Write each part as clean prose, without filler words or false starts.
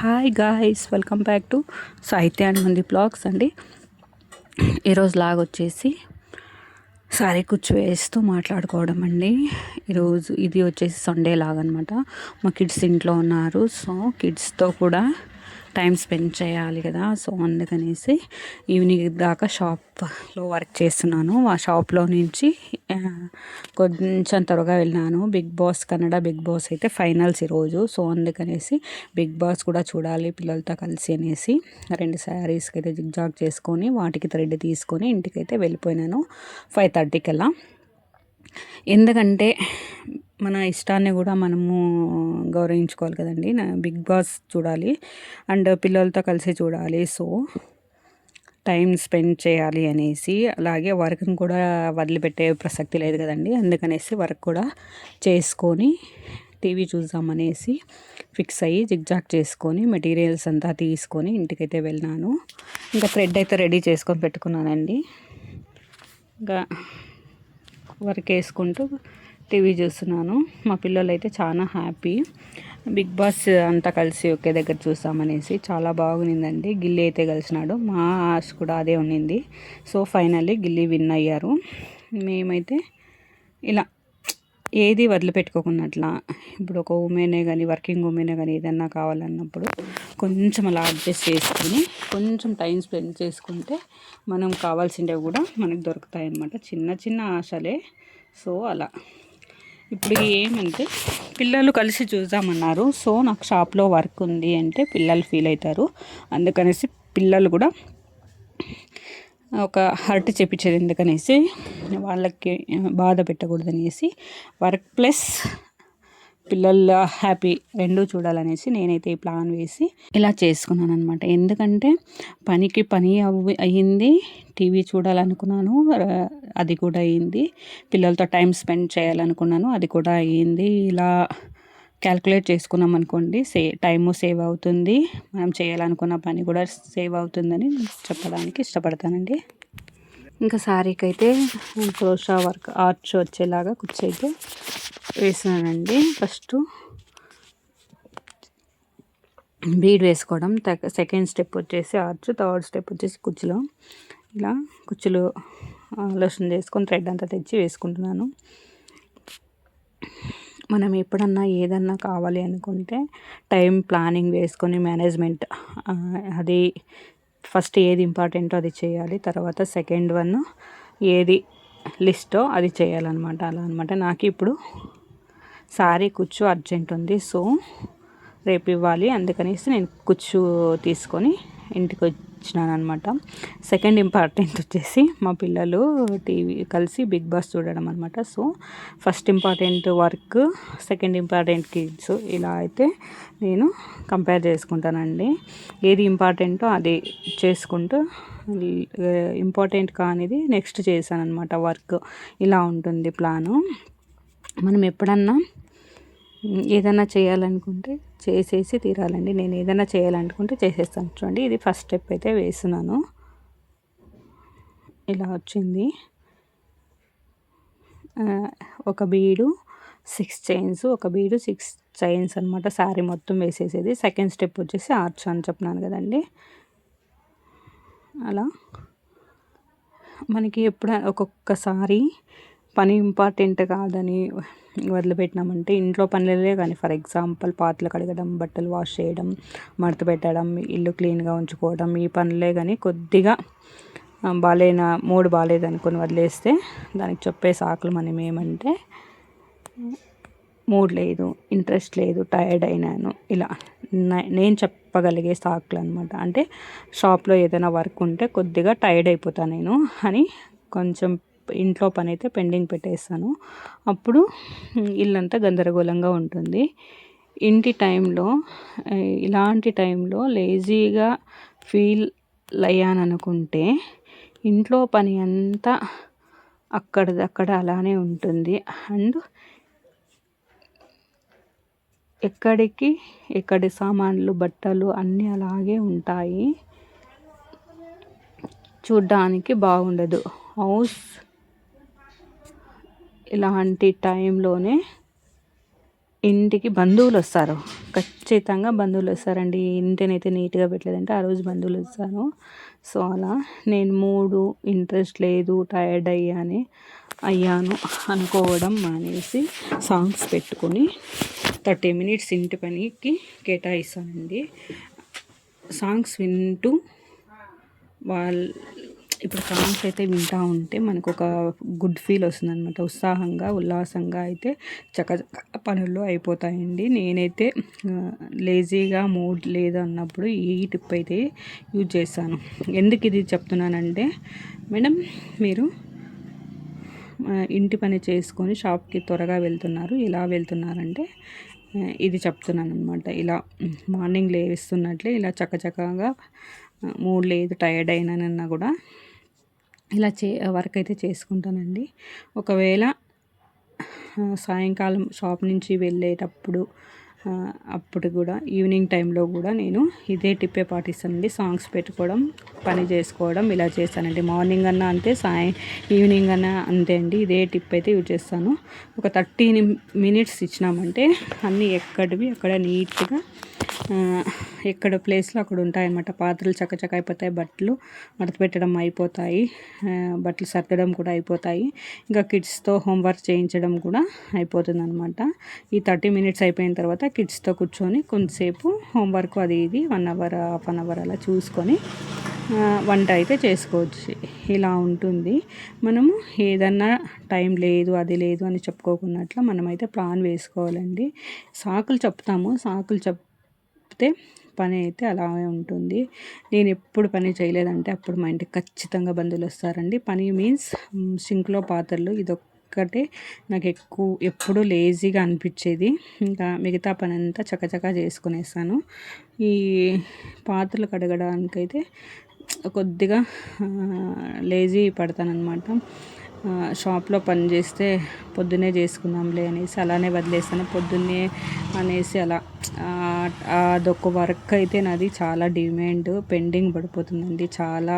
Hi guys, welcome back to సాహిత్య and మంది blogs అండి. ఈరోజు వచ్చేసి సారీ కుచ్చు వేస్తూ మాట్లాడుకోవడం అండి. ఈరోజు ఇది వచ్చేసి సండే అనమాట. మా కిడ్స్ ఇంట్లో ఉన్నారు, సో కిడ్స్తో కూడా టైం స్పెండ్ చేయాలి కదా. సో అందుకనేసి ఈవినింగ్ దాకా షాప్లో వర్క్ చేస్తున్నాను. ఆ షాప్లో నుంచి కొంచెం త్వరగా వెళ్ళినాను. Bigg Boss Kannada Bigg Boss అయితే ఫైనల్స్ ఈరోజు. సో అందుకనేసి బిగ్ బాస్ కూడా చూడాలి పిల్లలతో కలిసి అనేసి 2 శారీస్కి అయితే జిగ్జాగ్ చేసుకొని వాటికి థ్రెడ్ తీసుకొని ఇంటికైతే వెళ్ళిపోయినాను 5:30 కల్లా. ఎందుకంటే మన ఇష్టాన్ని కూడా మనము గౌరవించుకోవాలి కదండి. బిగ్ బాస్ చూడాలి అండ్ పిల్లలతో కలిసి చూడాలి. సో టైం స్పెండ్ చేయాలి అనేసి, అలాగే వర్క్ని కూడా వదిలిపెట్టే ప్రసక్తి లేదు కదండి. అందుకనేసి వర్క్ కూడా చేసుకొని టీవీ చూద్దామనేసి ఫిక్స్ అయ్యి జిగ్జాగ్ చేసుకొని మెటీరియల్స్ అంతా తీసుకొని ఇంటికైతే వెళ్ళినాను. ఇంకా థ్రెడ్ అయితే రెడీ చేసుకొని పెట్టుకున్నానండి. ఇంకా వర్క్ వేసుకుంటూ టీవీ చూస్తున్నాను. మా పిల్లలు అయితే చాలా హ్యాపీ. బిగ్ బాస్ అంతా కలిసి ఒకే దగ్గర చూస్తామనేసి చాలా బాగుండిందండి. గిల్లీ అయితే కలిసినాడు, మా ఆశ కూడా అదే ఉండింది. సో ఫైనల్లీ గిల్లీ విన్ అయ్యారు. మేమైతే ఇలా ఏది వదిలిపెట్టుకోకున్నట్లా, ఇప్పుడు ఒక ఉమెనే కానీ వర్కింగ్ ఉమెనే కానీ ఏదన్నా కావాలన్నప్పుడు కొంచెం అలా అడ్జస్ట్ చేసుకొని కొంచెం టైం స్పెండ్ చేసుకుంటే మనం కావాల్సినవి కూడా మనకు దొరుకుతాయి అన్నమాట. చిన్న చిన్న ఆశలే. సో అలా ఇప్పుడు ఏమంటే పిల్లలు కలిసి చూద్దామన్నారు. సో నాకు షాప్లో వర్క్ ఉంది అంటే పిల్లలు ఫీల్ అవుతారు. అందుకనేసి పిల్లలు కూడా ఒక హర్ట్ చెప్పించేది ఎందుకనేసి వాళ్ళకి బాధ పెట్టకూడదనేసి వర్క్ ప్లస్ పిల్లల హ్యాపీ రెండూ చూడాలనేసి నేనైతే ఈ ప్లాన్ వేసి ఇలా చేసుకున్నాను అనమాట. ఎందుకంటే పనికి పని అయ్యింది, టీవీ చూడాలనుకున్నాను, అది కూడా అయ్యింది. పిల్లలతో టైం స్పెండ్ చేయాలనుకున్నాను, అది కూడా అయ్యింది. ఇలా క్యాల్కులేట్ చేసుకున్నాం అనుకోండి, టైము సేవ్ అవుతుంది, మనం చేయాలనుకున్న పని కూడా సేవ్ అవుతుందని చెప్పడానికి ఇష్టపడతానండి. ఇంకా శారీకి అయితే క్రోషా వర్క్ ఆర్చ్ వచ్చేలాగా కుచ్చు అయితే వేసానండి. ఫస్ట్ బీడ్ వేసుకోవడం, సెకండ్ స్టెప్ వచ్చేసి ఆర్చ్, థర్డ్ స్టెప్ వచ్చేసి కుచ్చులో ఇలా కుచ్చులు ఆలోచన చేసుకొని థ్రెడ్ అంతా తెచ్చి వేసుకుంటున్నాను. మనం ఎప్పుడన్నా ఏదన్నా కావాలి అనుకుంటే టైం ప్లానింగ్ వేసుకొని మేనేజ్మెంట్, అది ఫస్ట్ ఏది ఇంపార్టెంటో అది చేయాలి, తర్వాత సెకండ్ వన్ ఏది లిస్టో అది చేయాలన్నమాట. అలా అనమాట. నాకు ఇప్పుడు సారీ కుచ్చు అర్జెంట్ ఉంది, సో రేపు ఇవ్వాలి. అందుకనేసి నేను కుచ్చు తీసుకొని ఇంటికి వచ్చినాను అనమాట. సెకండ్ ఇంపార్టెంట్ వచ్చేసి మా పిల్లలు టీవీ కలిసి బిగ్ బాస్ చూడడం అనమాట. So first important work, second important kids, ఇలా అయితే నేను కంపేర్ చేసుకుంటానండి. ఏది ఇంపార్టెంటో అది చేసుకుంటూ ఇంపార్టెంట్ కానిది నెక్స్ట్ చేశాను అనమాట. వర్క్ ఇలా ఉంటుంది ప్లాను. మనం ఎప్పుడన్నా ఏదైనా చేయాలనుకుంటే చేసేసి తీరాలండి. నేను ఏదైనా చేయాలనుకుంటే చేసేస్తాను. చూడండి, ఇది ఫస్ట్ స్టెప్ అయితే వేస్తున్నాను. ఇలా వచ్చింది. ఒక బీడు 6 చైన్స్, ఒక బీడు 6 చైన్స్ అనమాట. శారీ మొత్తం వేసేసేది. సెకండ్ స్టెప్ వచ్చేసి ఆర్చ్ అని చెప్పినాను కదండి. అలా మనకి ఎప్పుడైనా ఒక్కొక్కసారి పని ఇంపార్టెంట్ కాదని వదిలిపెట్టినామంటే, ఇంట్లో పనులే కానీ, ఫర్ ఎగ్జాంపుల్ పాత్రలు కడగడం, బట్టలు వాష్ చేయడం, మడత పెట్టడం, ఇల్లు క్లీన్గా ఉంచుకోవడం, ఈ పనులే కానీ కొద్దిగా మూడు బాగాలేదనుకొని వదిలేస్తే దానికి చెప్పే సాకులు మనం ఏమంటే మూడ్ లేదు, ఇంట్రెస్ట్ లేదు, టైర్డ్ అయినాను, ఇలా నేను చెప్పగలిగే సాకులు అనమాట. అంటే షాప్లో ఏదైనా వర్క్ ఉంటే కొద్దిగా టైర్డ్ అయిపోతాను నేను అని కొంచెం ఇంట్లో పని అయితే పెండింగ్ పెట్టేస్తాను. అప్పుడు ఇల్లంతా గందరగోళంగా ఉంటుంది. ఇలాంటి టైంలో లేజీగా ఫీల్ అయ్యాననుకుంటే ఇంట్లో పని అంతా అక్కడిదక్కడ అలానే ఉంటుంది. అండ్ ఎక్కడి సామాన్లు, బట్టలు అన్నీ అలాగే ఉంటాయి. చూడ్డానికి బాగుండదు హౌస్. ఇలాంటి టైంలోనే ఇంటికి బంధువులు వస్తారు, ఖచ్చితంగా బంధువులు వస్తారండి. ఇంటినైతే నీట్గా పెట్టలేదంటే ఆ రోజు బంధువులు వస్తారు. సో అలా నేను మూడు ఇంట్రెస్ట్ లేదు, టైర్డ్ అయ్యాను అనుకోవడం మానేసి సాంగ్స్ పెట్టుకొని 30 మినిట్స్ ఇంటి పనికి కేటాయిస్తానండి. సాంగ్స్ వింటూ ఇప్పుడు సాంగ్స్ అయితే వింటూ ఉంటే మనకు ఒక గుడ్ ఫీల్ వస్తుంది అనమాట. ఉత్సాహంగా ఉల్లాసంగా అయితే చక్కచక్క పనుల్లో అయిపోతాయండి. నేనైతే లేజీగా మూడ్ లేదు అన్నప్పుడు ఈ టిప్ అయితే యూజ్ చేస్తాను. ఎందుకు ఇది చెప్తున్నానంటే, మేడం మీరు ఇంటి పని చేసుకొని షాప్కి త్వరగా వెళ్తున్నారు, ఇలా వెళ్తున్నారంటే ఇది చెప్తున్నాను అనమాట. ఇలా మార్నింగ్ లేస్తున్నట్లే ఇలా చక్కచక్కగా మూడ్ లేదు, టైర్డ్ అయినానన్నా కూడా ఇలా వర్క్ అయితే చేసుకుంటానండి. ఒకవేళ సాయంకాలం షాప్ నుంచి వెళ్ళేటప్పుడు అప్పుడు కూడా ఈవినింగ్ టైంలో కూడా నేను ఇదే టిప్పే పాటిస్తానండి. సాంగ్స్ పెట్టుకోవడం, పని చేసుకోవడం ఇలా చేస్తానండి. మార్నింగ్ అన్నా అంతే, ఈవినింగ్ అన్నా అంతే అండి. ఇదే టిప్ అయితే యూజ్ చేస్తాను. ఒక 30 మినిట్స్ ఇచ్చినామంటే అన్నీ ఎక్కడివి అక్కడ నీట్గా ఎక్కడ ప్లేస్లో అక్కడ ఉంటాయన్నమాట. పాత్రలు చక్కచక్క అయిపోతాయి, బట్టలు మడత పెట్టడం అయిపోతాయి, బట్టలు సర్దడం కూడా అయిపోతాయి. ఇంకా కిడ్స్తో హోంవర్క్ చేయించడం కూడా అయిపోతుంది అనమాట. ఈ 30 మినిట్స్ అయిపోయిన తర్వాత కిడ్స్తో కూర్చొని కొంతసేపు హోంవర్క్ అది ఇది 1 అవర్ హాఫ్ అన్ అవర్ అలా చూసుకొని వంట అయితే చేసుకోవచ్చు. ఇలా ఉంటుంది. మనము ఏదన్నా టైం లేదు, అది లేదు అని చెప్పుకోకున్నట్లు మనమైతే ప్లాన్ వేసుకోవాలండి. సాకులు చెప్తే పని అయితే అలాగే ఉంటుంది. నేను ఎప్పుడు పని చేయలేదంటే అప్పుడు మా ఇంటికి ఖచ్చితంగా బంధువులు వస్తారండి. పని మీన్స్ సింక్లో పాత్రలు ఇదొక్కటే నాకు ఎప్పుడు లేజీగా అనిపించేది. ఇంకా మిగతా పని అంతా చకచకా చేసుకునేస్తాను. ఈ పాత్రలు కడగడానికైతే కొద్దిగా లేజీ పడతానన్నమాట. షాప్లో పని చేస్తే పొద్దున్నే చేసుకుందాంలే అనేసి అలానే వదిలేస్తాను. పొద్దున్నే అనేసి అలా అదొక వర్క్ అయితే నాది చాలా డిమాండ్ పెండింగ్ పడిపోతుందండి. చాలా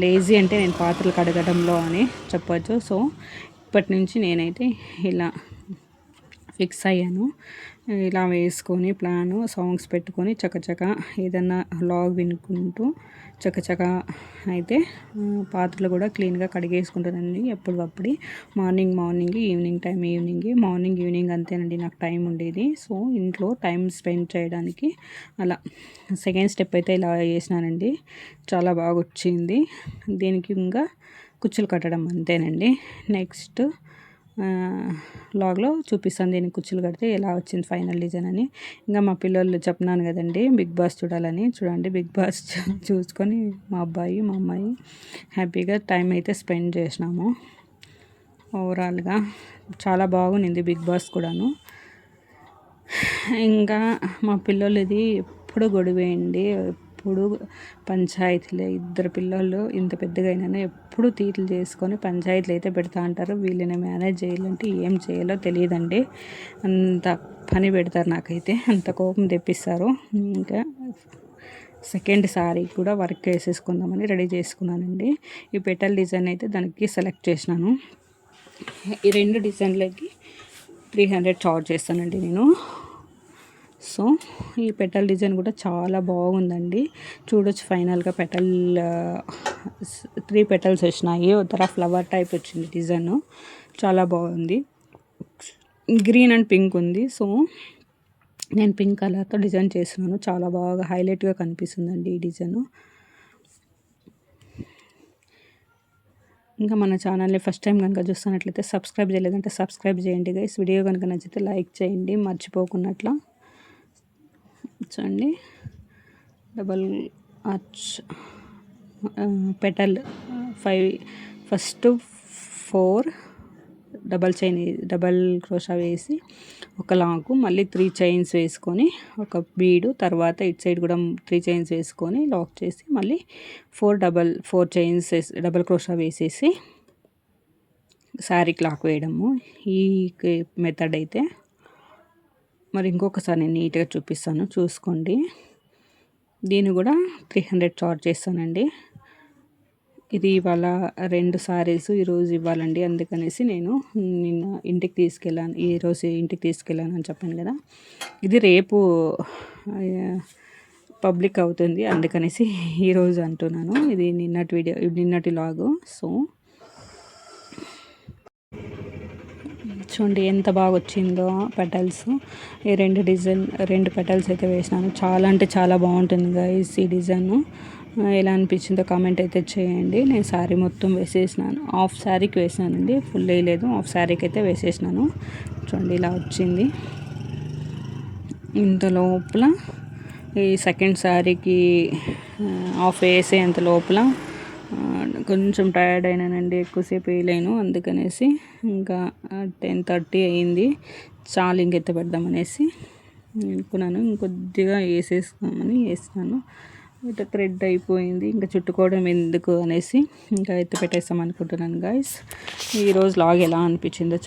లేజీ అంటే నేను పాత్రలు కడగడంలో అని చెప్పచ్చు. సో ఇప్పటి నుంచి నేనైతే ఇలా ఫిక్స్ అయ్యాను. ఇలా వేసుకొని ప్లాను సాంగ్స్ పెట్టుకొని చకచక ఏదన్నా లాగ్ వినుకుంటూ చకచక అయితే పాత్రలు కూడా క్లీన్గా కడిగేసుకుంటానండి. ఎప్పటికప్పుడు మార్నింగ్ ఈవినింగ్ అంతేనండి నాకు టైం ఉండేది. సో ఇంట్లో టైం స్పెండ్ చేయడానికి అలా సెకండ్ స్టెప్ అయితే ఇలా చేసినానండి. చాలా బాగా వచ్చింది. దీనికి ఇంకా కుచ్చులు కట్టడం అంతేనండి. నెక్స్ట్ లాగ్లో చూపిస్తాను దీనికి కుచ్చులు కడితే ఎలా వచ్చింది ఫైనల్ డిజైన్ అని. ఇంకా మా పిల్లలు చెప్పినాను కదండి బిగ్ బాస్ చూడాలని, చూడండి బిగ్ బాస్ చూసుకొని మా అబ్బాయి మా అమ్మాయి హ్యాపీగా టైం అయితే స్పెండ్ చేసినాము. ఓవరాల్గా చాలా బాగుంది బిగ్ బాస్ కూడాను. ఇంకా మా పిల్లలు ఇది ఎప్పుడు గొడవేయండి, ఎప్పుడు పంచాయతీలే. ఇద్దరు పిల్లలు ఇంత పెద్దగా అయినా ఎప్పుడు తీట్లు చేసుకొని పంచాయతీలు అయితే పెడతా అంటారు. వీళ్ళని మేనేజ్ చేయాలంటే ఏం చేయాలో తెలియదండి. అంత పని పెడతారు, నాకైతే అంత కోపం తెప్పిస్తారు. ఇంకా సెకండ్ సారీ కూడా వర్క్ వేసేసుకుందామని రెడీ చేసుకున్నానండి. ఈ పెటల్ డిజైన్ అయితే దానికి సెలెక్ట్ చేసినాను. ఈ 2 డిజైన్లకి 300 చార్జ్ చేస్తానండి నేను. సో ఈ పెటల్ డిజైన్ కూడా చాలా బాగుందండి. చూడొచ్చు ఫైనల్గా 3 పెటల్స్ వచ్చినాయి. ఉత్తర ఫ్లవర్ టైప్ వచ్చింది డిజైన్, చాలా బాగుంది. గ్రీన్ అండ్ పింక్ ఉంది. సో నేను పింక్ కలర్తో డిజైన్ చేస్తున్నాను. చాలా బాగా హైలైట్గా కనిపిస్తుందండి ఈ డిజైన్. ఇంకా మన ఛానల్ని ఫస్ట్ టైం కనుక చూస్తున్నట్లయితే సబ్స్క్రైబ్ చేయలేదంటే సబ్స్క్రైబ్ చేయండి గైస్. వీడియో కనుక నచ్చితే లైక్ చేయండి మర్చిపోకున్నట్లా. చూడండి double arch petal 5 first 4 double crochet వేసి ఒక లాకు, మళ్ళీ 3 చైన్స్ వేసుకొని ఒక బీడు, తర్వాత ఇటు సైడ్ కూడా 3 చైన్స్ వేసుకొని లాక్ చేసి మళ్ళీ 4 చైన్స్ డబల్ క్రోషా వేసేసి శారీకి లాక్ వేయడము. ఈ మెథడ్ అయితే మరి ఇంకొకసారి నేను నీట్గా చూపిస్తాను, చూసుకోండి. దీన్ని కూడా 300 చార్జ్ చేస్తానండి. ఇది ఇవాళ 2 సారీస్ ఈరోజు ఇవ్వాలండి. అందుకనేసి నేను నిన్న ఇంటికి తీసుకెళ్ళాను. ఈరోజు ఇంటికి తీసుకెళ్ళాను అని చెప్పాను కదా. ఇది రేపు పబ్లిక్ అవుతుంది, అందుకనేసి ఈరోజు అంటున్నాను. ఇది నిన్నటి వీడియో, నిన్నటి లాగు. సో చూడండి ఎంత బాగా వచ్చిందో పెటల్స్. ఈ 2 పెటల్స్ అయితే వేసినాను. చాలా అంటే చాలా బాగుంటుంది గైస్ ఈ డిజైన్. ఎలా అనిపించిందో కామెంట్ అయితే చేయండి. నేను శారీ మొత్తం వేసేసినాను. హాఫ్ శారీకి వేసినానండి, ఫుల్ వేయలేదు. హాఫ్ శారీకి అయితే వేసేసినాను. చూడండి ఇలా వచ్చింది. ఇంత లోపల ఈ సెకండ్ శారీకి హాఫ్ వేసేంత లోపల కొంచెం టైర్డ్ అయినానండి, ఎక్కువసేపు వేయలేను. అందుకనేసి ఇంకా 10:30 అయింది. చాలు ఇంకెత్త పెడదామనేసి అనుకున్నాను. ఇంకొద్దిగా వేసేస్తామని వేసినాను. ఇట్లా థ్రెడ్ అయిపోయింది, ఇంకా చుట్టుకోవడం ఎందుకు అనేసి ఇంకా ఎత్తి పెట్టేస్తాం అనుకుంటున్నాను గైస్. ఈరోజు లాగ్ ఎలా అనిపించిందో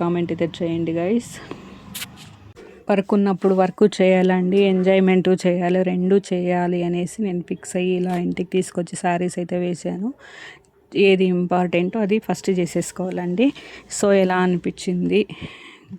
కామెంట్ అయితే చేయండి గైస్. వర్క్ ఉన్నప్పుడు వర్క్ చేయాలండి, ఎంజాయ్మెంటు చేయాలి, 2 చేయాలి అనేసి నేను ఫిక్స్ అయ్యి ఇలా ఇంటికి తీసుకొచ్చి శారీస్ అయితే వేసాను. ఏది ఇంపార్టెంటో అది ఫస్ట్ చేసేసుకోవాలండి. సో ఎలా అనిపించింది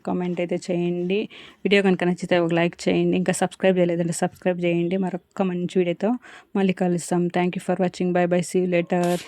కామెంట్ అయితే చేయండి. వీడియో కనుక నచ్చితే ఒక లైక్ చేయండి. ఇంకా సబ్స్క్రైబ్ చేయలేదంటే సబ్స్క్రైబ్ చేయండి. మరొక మంచి వీడియోతో మళ్ళీ కలుస్తాం. Thank you for watching. Bye bye, see you later.